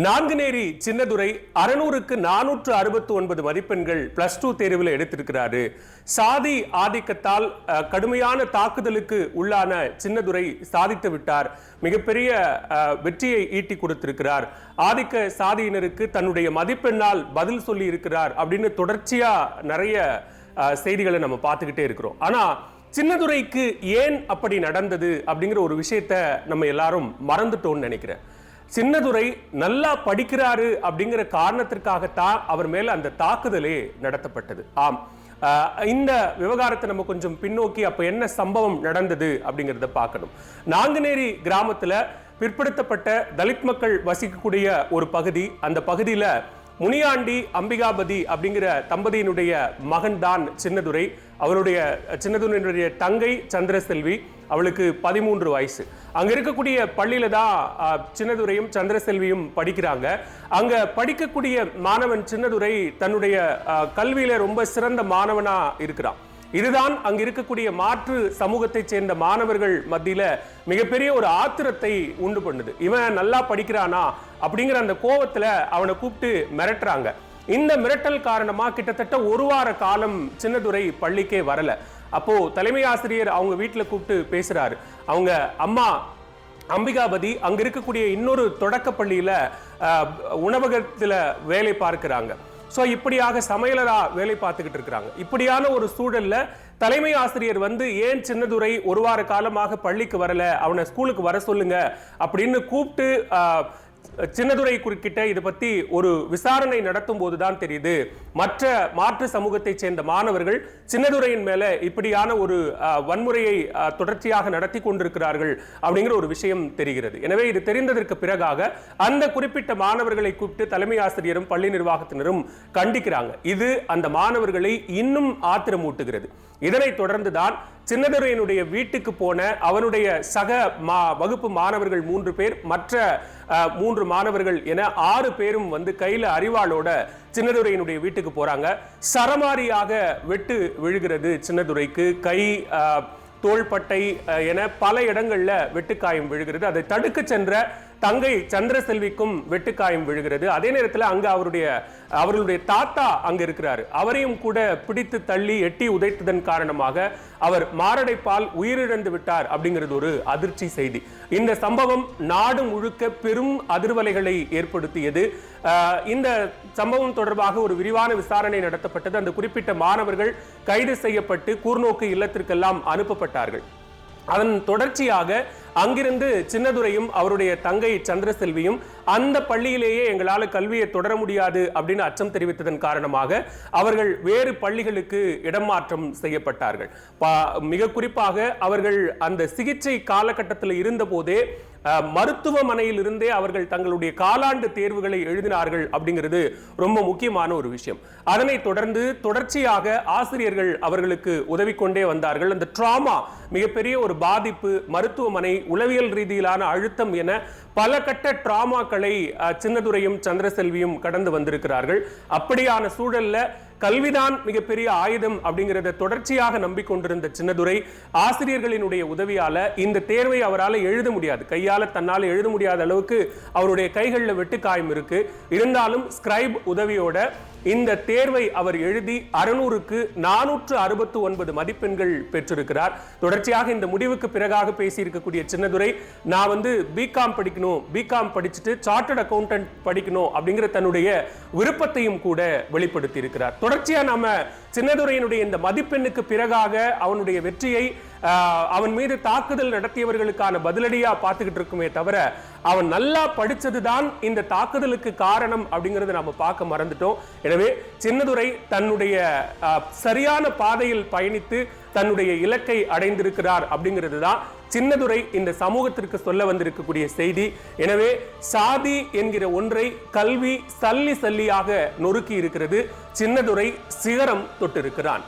நான்குநேரி சின்னதுரை 600க்கு 469 மதிப்பெண்கள் +2 தேர்வில் எடுத்திருக்கிறாரு. சாதி ஆதிக்கத்தால் கடுமையான தாக்குதலுக்கு உள்ளான சின்னதுரை சாதித்து விட்டார். மிகப்பெரிய வெற்றியை ஈட்டி கொடுத்திருக்கிறார். ஆதிக்க சாதியினருக்கு தன்னுடைய மதிப்பெண்ணால் பதில் சொல்லி இருக்கிறார் அப்படின்னு தொடர்ச்சியா நிறைய செய்திகளை நம்ம பார்த்துக்கிட்டே இருக்கிறோம். ஆனா சின்னதுரைக்கு ஏன் அப்படி நடந்தது அப்படிங்கிற ஒரு விஷயத்தை நம்ம எல்லாரும் மறந்துட்டோம்னு நினைக்கிறேன். சின்னதுரை நல்லா படிக்கிறாரு அப்படிங்கிற காரணத்திற்காகத்தான் அவர் மேல அந்த தாக்குதலே நடத்தப்பட்டது. ஆம், இந்த விவகாரத்தை நம்ம கொஞ்சம் பின்னோக்கி அப்ப என்ன சம்பவம் நடந்தது அப்படிங்கிறத பார்க்கணும். நாங்குநேரி கிராமத்துல பிற்படுத்தப்பட்ட தலித் மக்கள் வசிக்கக்கூடிய ஒரு பகுதி. அந்த பகுதியில முனியாண்டி அம்பிகாபதி அப்படிங்கிற தம்பதியினுடைய மகன் தான் சின்னதுரை. அவருடைய சின்னதுரையினுடைய தங்கை சந்திரசெல்வி, அவளுக்கு 13 வயசு. அங்க இருக்கக்கூடிய பள்ளியில தான் சின்னதுரையும் சந்திரசெல்வியும் படிக்கிறாங்க. அங்க படிக்கக்கூடிய மாணவன் சின்னதுரை தன்னுடைய கல்வியில ரொம்ப சிறந்த மாணவனா இருக்கிறான். இதுதான் அங்க இருக்கக்கூடிய மாற்று சமூகத்தை சேர்ந்த மாணவர்கள் மத்தியில மிகப்பெரிய ஒரு ஆத்திரத்தை உண்டு பண்ணுது. இவன் நல்லா படிக்கிறானா அப்படிங்கிற அந்த கோவத்துல அவனை கூப்பிட்டு மிரட்டுறாங்க. இந்த மிரட்டல் காரணமா கிட்டத்தட்ட ஒரு வார காலம் சின்னதுரை பள்ளிக்கே வரல. அப்போ தலைமை ஆசிரியர் அவங்க வீட்டுல கூப்பிட்டு பேசுறாரு. அவங்க அம்மா அம்பிகாபதி அங்க இருக்கக்கூடிய இன்னொரு தொடக்க பள்ளியில உணவகத்துல வேலை பார்க்கிறாங்க. சோ இப்படியாக சமையலரா வேலை பார்த்துக்கிட்டு இருக்கிறாங்க. இப்படியான ஒரு சூழல்ல தலைமை ஆசிரியர் வந்து ஏன் சின்னதுரை ஒரு வார காலமாக பள்ளிக்கு வரல, அவனை ஸ்கூலுக்கு வர சொல்லுங்க அப்படின்னு கூப்பிட்டு சின்னதுரை குறுக்கிட்ட இதை பத்தி ஒரு விசாரணை நடத்தும் போதுதான் தெரியுது மற்ற மாற்று சமூகத்தை சேர்ந்த மாணவர்கள் சின்னதுரையின் மேல இப்படியான ஒரு வன்முறையை தொடர்ச்சியாக நடத்தி கொண்டிருக்கிறார்கள் அப்படிங்கிற ஒரு விஷயம் தெரிகிறது. எனவே இது தெரிந்ததற்கு பிறகாக அந்த குறிப்பிட்ட மாணவர்களை கூப்பிட்டு தலைமை ஆசிரியரும் பள்ளி நிர்வாகத்தினரும் கண்டிக்கிறாங்க. இது அந்த மாணவர்களை இன்னும் ஆத்திரமூட்டுகிறது. இதனைத் தொடர்ந்துதான் சின்னதுரையினுடைய வீட்டுக்கு போன அவனுடைய சக வகுப்பு மாணவர்கள் 3 பேர், மற்ற 3 மாணவர்கள் என 6 பேரும் வந்து கையில அரிவாளோட சின்னதுரையினுடைய வீட்டுக்கு போறாங்க. சரமாரியாக வெட்டு விழுகிறது சின்னதுரைக்கு. கை, தோள்பட்டை என பல இடங்கள்ல வெட்டுக்காயம் விழுகிறது. அதை தடுக்க சென்ற தங்கை சந்திரசெல்விக்கும் வெட்டுக்காயம் விழுகிறது. அதே நேரத்தில் அங்க அவர்களுடைய தாத்தா அங்க இருக்கிறாரு. அவரையும் கூட பிடித்து தள்ளி எட்டி உதைத்ததன் காரணமாக அவர் மாரடைப்பால் உயிரிழந்து விட்டார் அப்படிங்கிறது ஒரு அதிர்ச்சி செய்தி. இந்த சம்பவம் நாடு முழுக்க பெரும் அதிர்வலைகளை ஏற்படுத்தியது. இந்த சம்பவம் தொடர்பாக ஒரு விரிவான விசாரணை நடத்தப்பட்டது. அந்த குறிப்பிட்ட மாணவர்கள் கைது செய்யப்பட்டு கூர்நோக்கு இல்லத்திற்கெல்லாம் அனுப்பப்பட்டார்கள். அதன் தொடர்ச்சியாக அங்கிருந்து சின்னதுரையும் அவருடைய தங்கை சந்திரசெல்வியும் அந்த பள்ளியிலேயே எங்களால் கல்வியை தொடர முடியாது அப்படின்னு அச்சம் தெரிவித்ததன் காரணமாக அவர்கள் வேறு பள்ளிகளுக்கு இடமாற்றம் செய்யப்பட்டார்கள். மிக குறிப்பாக அவர்கள் அந்த சிகிச்சை காலகட்டத்தில் இருந்த போதே மருத்துவமனையில் இருந்தே அவர்கள் தங்களுடைய காலாண்டு தேர்வுகளை எழுதினார்கள் அப்படிங்கிறது ரொம்ப முக்கியமான ஒரு விஷயம். அதனை தொடர்ந்து தொடர்ச்சியாக ஆசிரியர்கள் அவர்களுக்கு உதவி கொண்டே வந்தார்கள். அந்த டிராமா, மிகப்பெரிய ஒரு பாதிப்பு, மருத்துவமனை, உளவியல் ரீதியிலான அழுத்தம் என பல கட்ட டிராமாக்களை சின்னதுரையும் சந்திரசெல்வியும் கடந்து வந்திருக்கிறார்கள். அப்படியான சூழல்ல கல்விதான் மிகப்பெரிய ஆயுதம் அப்படிங்கிறத தொடர்ச்சியாக நம்பிக்கொண்டிருந்த சின்னதுரை ஆசிரியர்களினுடைய உதவியால இந்த தேர்வை அவரால் எழுத முடியாது, கையால தன்னால் எழுத முடியாத அளவுக்கு அவருடைய கைகளில் வெட்டுக்காயம் இருக்கு. இருந்தாலும் ஸ்கிரைப் உதவியோட இந்த தேர்வை அவர் எழுதி 600க்கு 469 மதிப்பெண்கள் பெற்றிருக்கிறார். தொடர்ச்சியாக இந்த முடிவுக்கு பிறகாக பேசியிருக்கக்கூடிய சின்னதுரை, நான் வந்து பிகாம் படிக்கணும், பிகாம் படிச்சுட்டு சார்ட்டர்ட் அக்கவுண்டன்ட் படிக்கணும் அப்படிங்கிற தன்னுடைய விருப்பத்தையும் கூட வெளிப்படுத்தி இருக்கிறார். தொடர்ச்சியா நாம சின்னதுரையினுடைய இந்த மதிப்பெண்ணுக்கு பிறகாக அவனுடைய வெற்றியை அவன் மீது தாக்குதல் நடத்தியவர்களுக்கான பதிலடியா பார்த்துக்கிட்டு இருக்குமே தவிர அவன் நல்லா படிச்சதுதான் இந்த தாக்குதலுக்கு காரணம் அப்படிங்கறத நாம பார்க்க மறந்துட்டோம். எனவே சின்னதுரை தன்னுடைய சரியான பாதையில் பயணித்து தன்னுடைய இலக்கை அடைந்திருக்கிறார் அப்படிங்கிறது தான் சின்னதுரை இந்த சமூகத்திற்கு சொல்ல வந்திருக்கக்கூடிய செய்தி. எனவே சாதி என்கிற ஒன்றை கல்வி சல்லி சல்லியாக நொறுக்கி இருக்கிறது. சின்னதுரை சிகரம் தொட்டிருக்கிறான்.